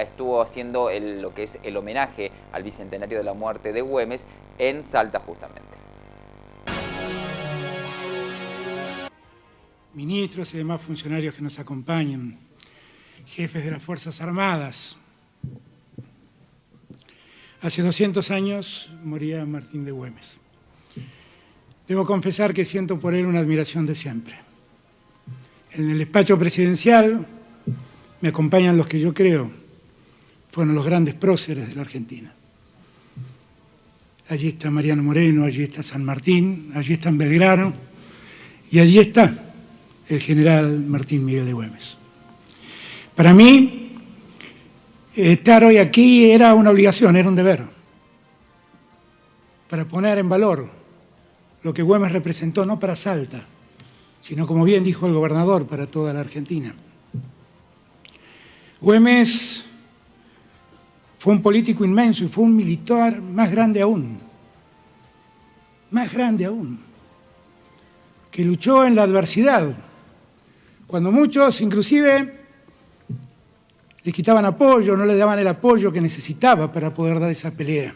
estuvo haciendo lo que es el homenaje al bicentenario de la muerte de Güemes en Salta justamente. Ministros y demás funcionarios que nos acompañan, jefes de las Fuerzas Armadas. Hace 200 años moría Martín de Güemes. Debo confesar que siento por él una admiración de siempre. En el despacho presidencial me acompañan los que yo creo fueron los grandes próceres de la Argentina. Allí está Mariano Moreno, allí está San Martín, allí está Belgrano y allí está el general Martín Miguel de Güemes. Para mí, estar hoy aquí era una obligación, era un deber, para poner en valor lo que Güemes representó, no para Salta, sino, como bien dijo el gobernador, para toda la Argentina. Güemes fue un político inmenso y fue un militar más grande aún, que luchó en la adversidad, cuando muchos, inclusive, le quitaban apoyo, no le daban el apoyo que necesitaba para poder dar esa pelea.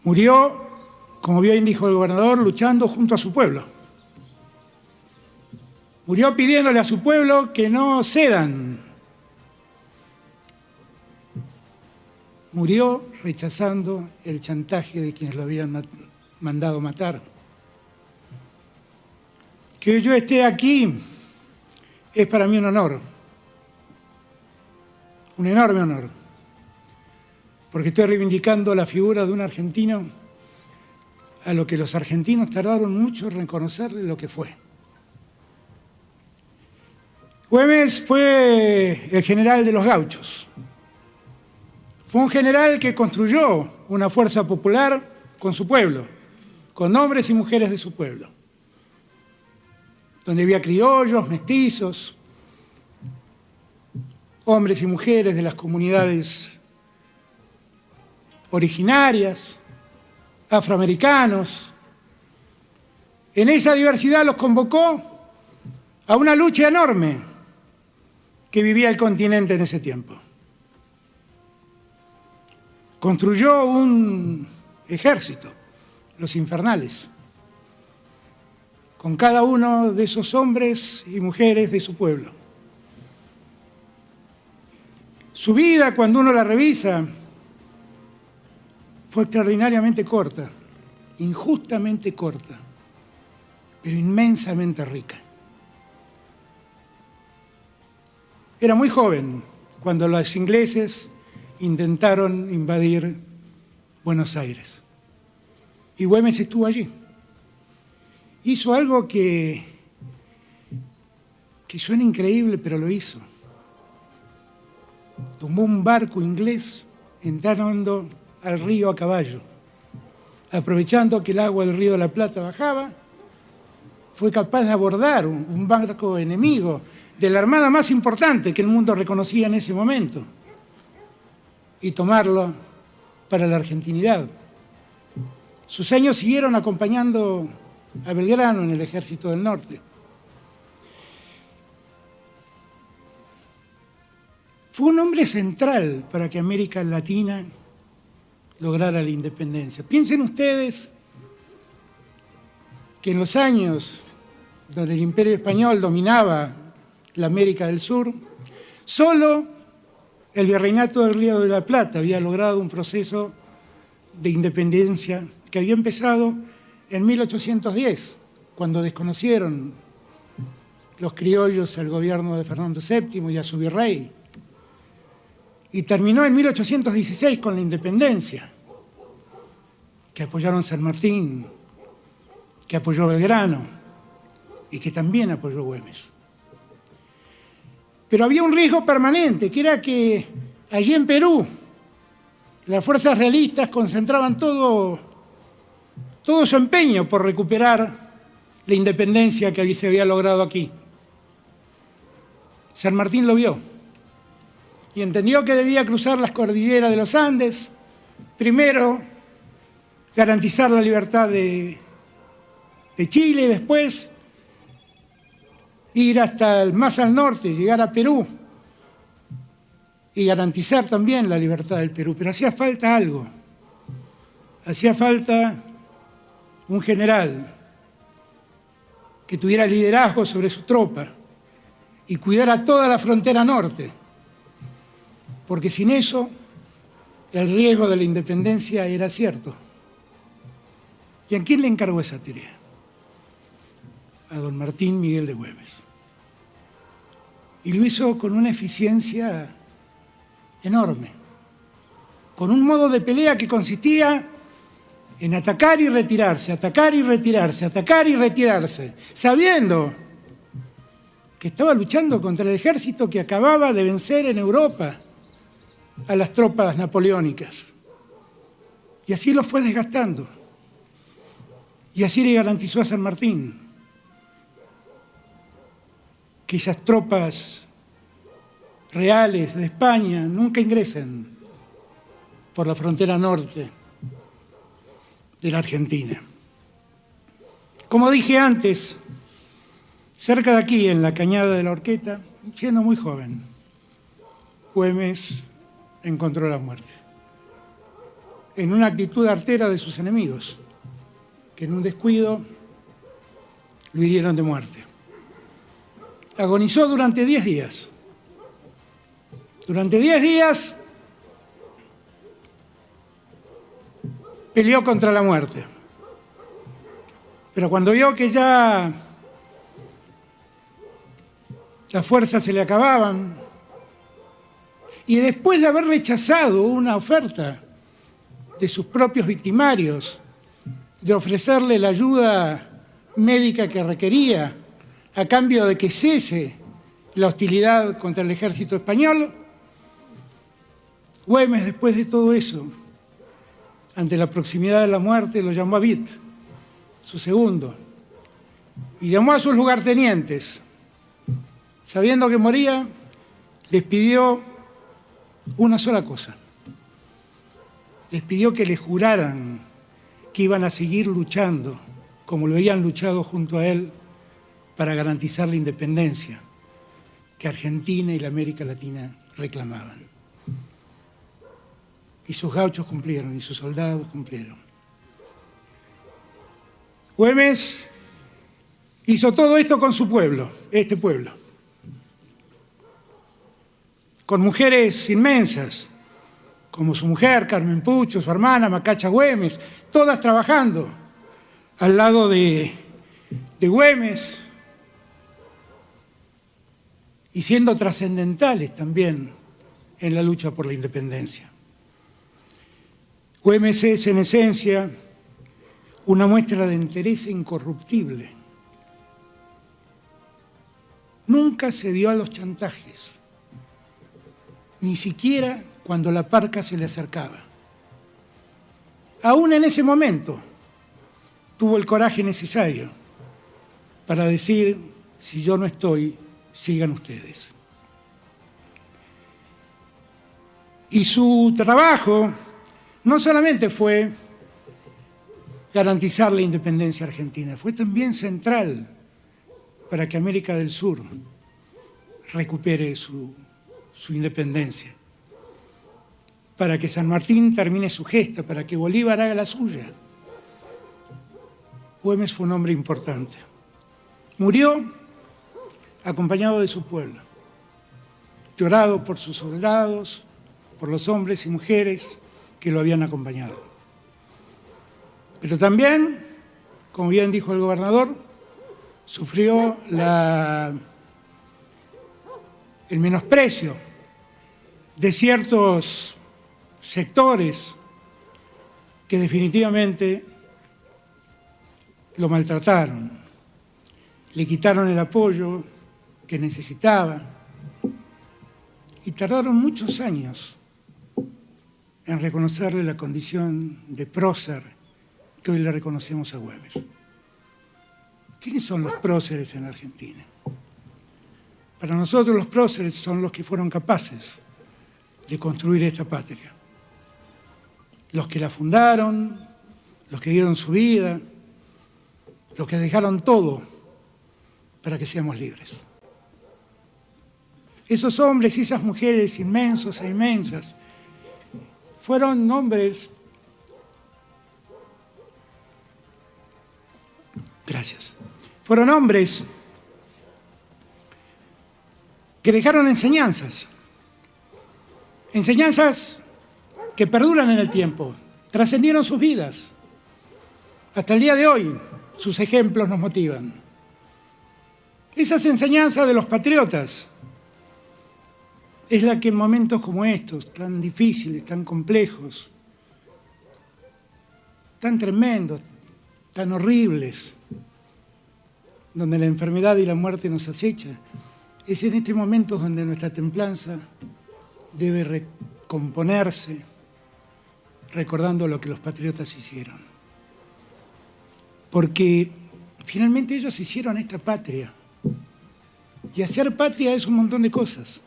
Murió, como bien dijo el gobernador, luchando junto a su pueblo. Murió pidiéndole a su pueblo que no cedan. Murió rechazando el chantaje de quienes lo habían mandado matar. Que yo esté aquí es para mí un honor, un enorme honor, porque estoy reivindicando la figura de un argentino a lo que los argentinos tardaron mucho en reconocerle lo que fue. Güemes fue el general de los gauchos. Fue un general que construyó una fuerza popular con su pueblo, con hombres y mujeres de su pueblo, donde había criollos, mestizos, hombres y mujeres de las comunidades originarias, afroamericanos. En esa diversidad los convocó a una lucha enorme que vivía el continente en ese tiempo. Construyó un ejército, los infernales, con cada uno de esos hombres y mujeres de su pueblo. Su vida, cuando uno la revisa, fue extraordinariamente corta, injustamente corta, pero inmensamente rica. Era muy joven cuando los ingleses intentaron invadir Buenos Aires. Y Güemes estuvo allí. Hizo algo que suena increíble, pero lo hizo. Tomó un barco inglés entrando al río a caballo. Aprovechando que el agua del río de la Plata bajaba, fue capaz de abordar un barco enemigo de la armada más importante que el mundo reconocía en ese momento y tomarlo para la argentinidad. Sus años siguieron acompañando a Belgrano en el Ejército del Norte. Fue un hombre central para que América Latina lograra la independencia. Piensen ustedes que en los años donde el Imperio Español dominaba la América del Sur, solo el Virreinato del Río de la Plata había logrado un proceso de independencia que había empezado en 1810, cuando desconocieron los criollos al gobierno de Fernando VII y a su virrey, y terminó en 1816 con la independencia, que apoyaron San Martín, que apoyó Belgrano y que también apoyó Güemes. Pero había un riesgo permanente, que era que allí en Perú las fuerzas realistas concentraban todo su empeño por recuperar la independencia que se había logrado aquí. San Martín lo vio y entendió que debía cruzar las cordilleras de los Andes, primero garantizar la libertad de Chile, y después ir hasta más al norte, llegar a Perú y garantizar también la libertad del Perú. Pero hacía falta algo. Hacía falta un general que tuviera liderazgo sobre su tropa y cuidara toda la frontera norte, porque sin eso el riesgo de la independencia era cierto. ¿Y a quién le encargó esa tarea? A don Martín Miguel de Güemes. Y lo hizo con una eficiencia enorme, con un modo de pelea que consistía en atacar y retirarse, atacar y retirarse, atacar y retirarse, sabiendo que estaba luchando contra el ejército que acababa de vencer en Europa a las tropas napoleónicas. Y así lo fue desgastando. Y así le garantizó a San Martín que esas tropas reales de España nunca ingresen por la frontera norte de la Argentina. Como dije antes, cerca de aquí, en la Cañada de la Horqueta, siendo muy joven, Güemes encontró la muerte, en una actitud artera de sus enemigos, que en un descuido lo hirieron de muerte. Agonizó durante 10 días. Durante 10 días peleó contra la muerte. Pero cuando vio que ya las fuerzas se le acababan, y después de haber rechazado una oferta de sus propios victimarios, de ofrecerle la ayuda médica que requería a cambio de que cese la hostilidad contra el ejército español, Güemes, después de todo eso, ante la proximidad de la muerte, lo llamó a Vitt, su segundo, y llamó a sus lugartenientes. Sabiendo que moría, les pidió una sola cosa. Les pidió que le juraran que iban a seguir luchando, como lo habían luchado junto a él, para garantizar la independencia que Argentina y la América Latina reclamaban. Y sus gauchos cumplieron, y sus soldados cumplieron. Güemes hizo todo esto con su pueblo, este pueblo, con mujeres inmensas, como su mujer, Carmen Pucho, su hermana, Macacha Güemes, todas trabajando al lado de Güemes y siendo trascendentales también en la lucha por la independencia. Güemes es, en esencia, una muestra de entereza incorruptible. Nunca se dio a los chantajes, ni siquiera cuando la parca se le acercaba. Aún en ese momento tuvo el coraje necesario para decir: si yo no estoy, sigan ustedes. Y su trabajo no solamente fue garantizar la independencia argentina, fue también central para que América del Sur recupere su independencia, para que San Martín termine su gesta, para que Bolívar haga la suya. Güemes fue un hombre importante. Murió acompañado de su pueblo, llorado por sus soldados, por los hombres y mujeres que lo habían acompañado. Pero también, como bien dijo el gobernador, sufrió el menosprecio de ciertos sectores que definitivamente lo maltrataron, le quitaron el apoyo que necesitaba y tardaron muchos años en reconocerle la condición de prócer que hoy le reconocemos a Güemes. ¿Quiénes son los próceres en Argentina? Para nosotros los próceres son los que fueron capaces de construir esta patria. Los que la fundaron, los que dieron su vida, los que dejaron todo para que seamos libres. Esos hombres y esas mujeres inmensos e inmensas fueron hombres, fueron hombres que dejaron enseñanzas que perduran en el tiempo, trascendieron sus vidas. Hasta el día de hoy, sus ejemplos nos motivan. Esas enseñanzas de los patriotas es la que en momentos como estos, tan difíciles, tan complejos, tan tremendos, tan horribles, donde la enfermedad y la muerte nos acecha, es en este momento donde nuestra templanza debe recomponerse, recordando lo que los patriotas hicieron. Porque finalmente ellos hicieron esta patria. Y hacer patria es un montón de cosas.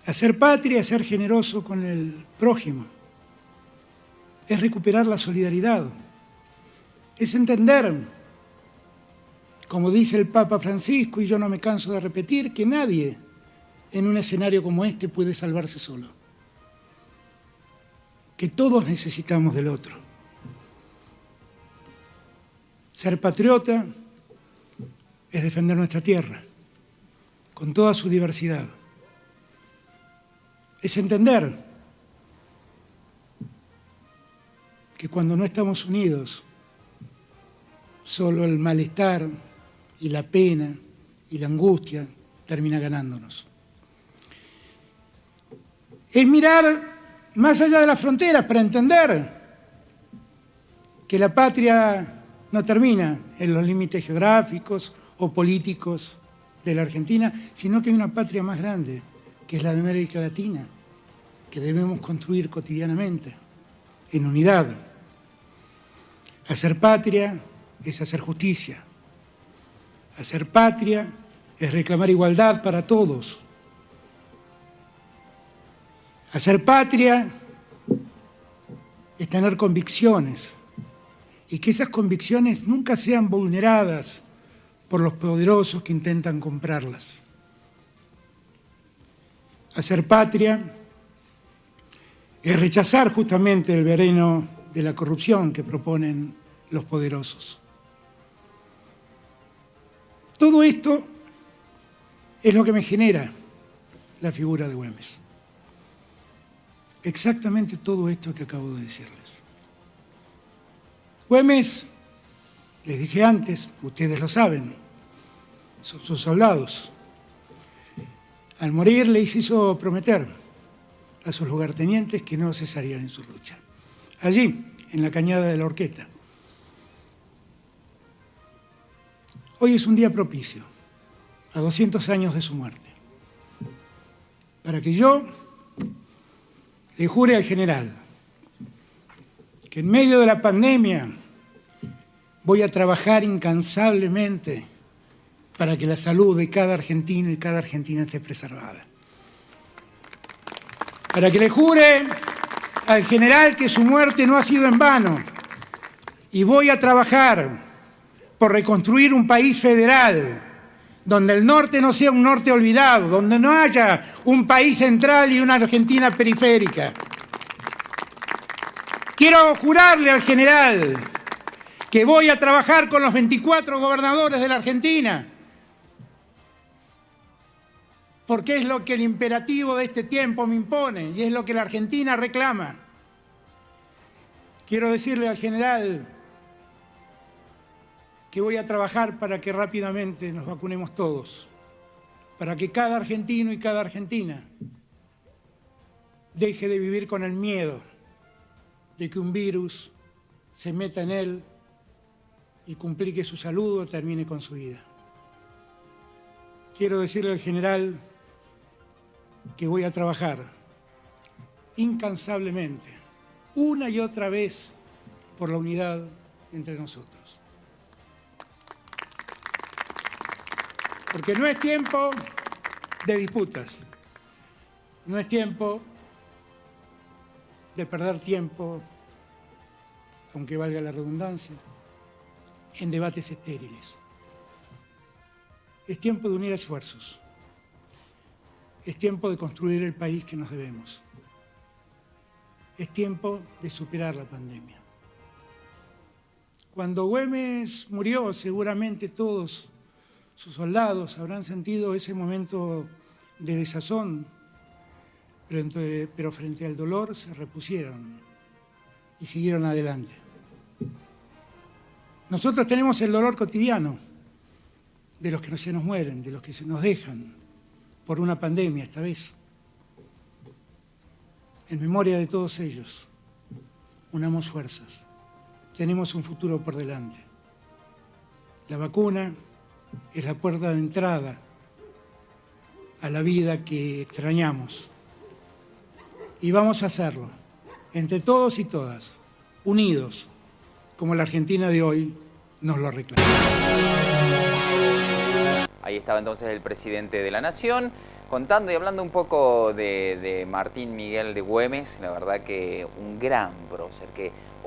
Hacer patria es ser generoso con el prójimo. Es recuperar la solidaridad. Es entender, como dice el Papa Francisco, y yo no me canso de repetir, que nadie en un escenario como este puede salvarse solo. Que todos necesitamos del otro. Ser patriota es defender nuestra tierra, con toda su diversidad. Es entender que cuando no estamos unidos, solo el malestar y la pena y la angustia termina ganándonos. Es mirar más allá de las fronteras para entender que la patria no termina en los límites geográficos o políticos de la Argentina, sino que hay una patria más grande, que es la de América Latina, que debemos construir cotidianamente, en unidad. Hacer patria es hacer justicia. Hacer patria es reclamar igualdad para todos. Hacer patria es tener convicciones y que esas convicciones nunca sean vulneradas por los poderosos que intentan comprarlas. Hacer patria es rechazar justamente el veneno de la corrupción que proponen los poderosos. Todo esto es lo que me genera la figura de Güemes. Exactamente todo esto que acabo de decirles. Güemes, les dije antes, ustedes lo saben, son sus soldados. Al morir les hizo prometer a sus lugartenientes que no cesarían en su lucha. Allí, en la cañada de la Horqueta. Hoy es un día propicio, a 200 años de su muerte, para que yo le jure al general que en medio de la pandemia voy a trabajar incansablemente para que la salud de cada argentino y cada argentina esté preservada. Para que le jure al general que su muerte no ha sido en vano y voy a trabajar por reconstruir un país federal donde el norte no sea un norte olvidado, donde no haya un país central y una Argentina periférica. Quiero jurarle al general que voy a trabajar con los 24 gobernadores de la Argentina, porque es lo que el imperativo de este tiempo me impone y es lo que la Argentina reclama. Quiero decirle al general que voy a trabajar para que rápidamente nos vacunemos todos, para que cada argentino y cada argentina deje de vivir con el miedo de que un virus se meta en él y complique su salud o termine con su vida. Quiero decirle al general que voy a trabajar incansablemente, una y otra vez, por la unidad entre nosotros. Porque no es tiempo de disputas, no es tiempo de perder tiempo, aunque valga la redundancia, en debates estériles. Es tiempo de unir esfuerzos. Es tiempo de construir el país que nos debemos. Es tiempo de superar la pandemia. Cuando Güemes murió, seguramente todos sus soldados habrán sentido ese momento de desazón, pero frente al dolor se repusieron y siguieron adelante. Nosotros tenemos el dolor cotidiano de los que se nos mueren, de los que se nos dejan por una pandemia esta vez. En memoria de todos ellos, unamos fuerzas. Tenemos un futuro por delante. La vacuna es la puerta de entrada a la vida que extrañamos. Y vamos a hacerlo, entre todos y todas, unidos, como la Argentina de hoy nos lo reclama. Ahí estaba entonces el presidente de la Nación, contando y hablando un poco de Martín Miguel de Güemes. La verdad que un gran prócer, que